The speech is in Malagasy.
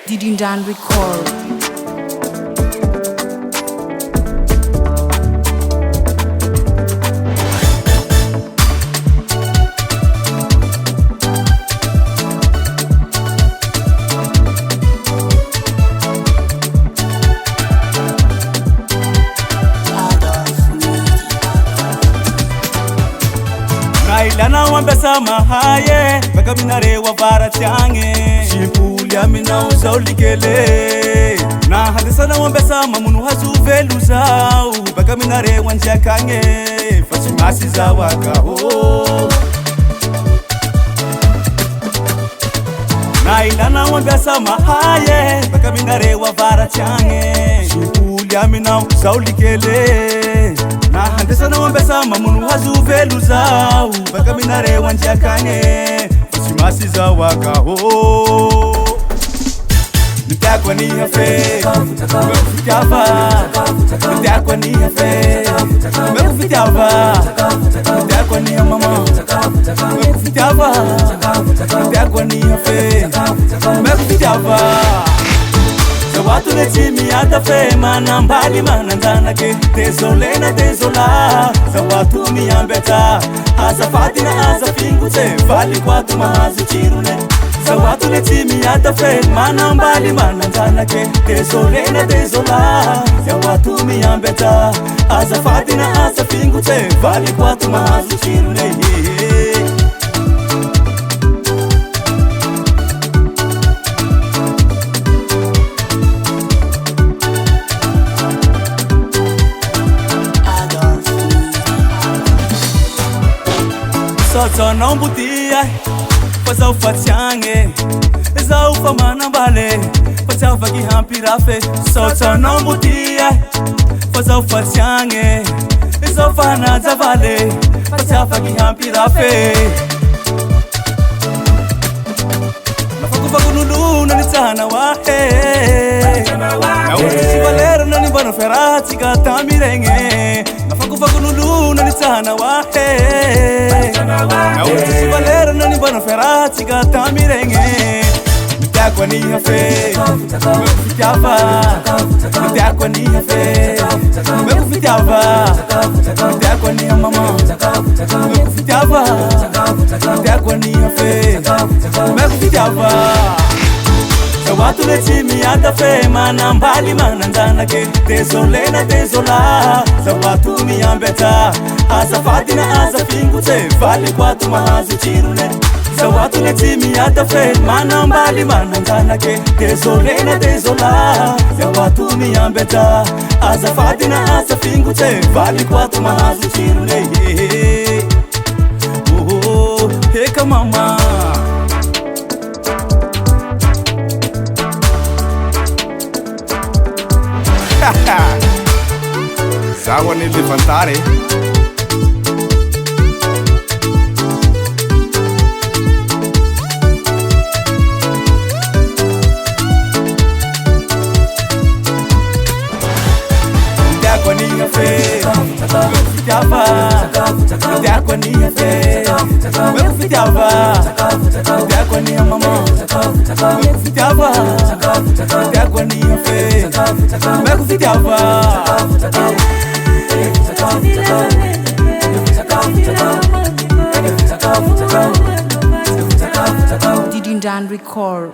Didindan Record. Lana wambesa mahaye baka minare wa varachange shipulia mina uzaulikele na hadisa na wambesa mamunu hazuvelu zau baka minare wanjia kange fasimasi za wakaho na ilana wambesa mahaye baka minare wa varachange shipulia mina uzaulikele na handesa na wambesa mamunu hazuvelu zau baka minare wanjia kane fasimasi za wakaho nitakwa ni hafe mekufitava nitakwa ni hafe mekufitava nitakwa ni mama mekufitava nitakwa ni hafe mekufitava watu netimi atafe mana mbali mana ndanake tezole na tezola za watu miambeta asa fatina asa fingute fali kwa tumahazu chirune za watu netimi atafe mana mbali mana ndanake tezole na tezola za watu miambeta asa fatina asa fingute fali kwa tumahazu chirune Soto non butia, pasa ufatiange, eza ufamana bale, pasa ufaki hampirafe. Soto non butia, pasa ufatiange, eza ufana zavale, pasa ufaki hampirafe. Nafakufa kunulu na nitana wahe, na utisi valero na nibano ferati gata mirenge. Nafakufa kunulu na nitana wahe, na utisi valero na nibano ferati gata mirenge. Nitakwa ni hafe, mekufitava, nitakwa ni hafe, mekufitava, nitakwa ni mama, mekufitava, nitakwa ni hafe, mekufitava. Watu netimi atafe mana mbali mana ndanake tezole na tezola za watu miambeta asa fatina asa fingute fali kwa tumahazu chirune za watu netimi atafe mana mbali mana ndanake tezole na tezola za watu miambeta asa fatina asa fingute fali kwa tumahazu chirune oh heka mama Sawa nilifantare nitakwa ni hafe mekufitava nitakwa ni hafe mekufitava nitakwa ni mama mekufitava nitakwa ni hafe mekufitava Didindan Record.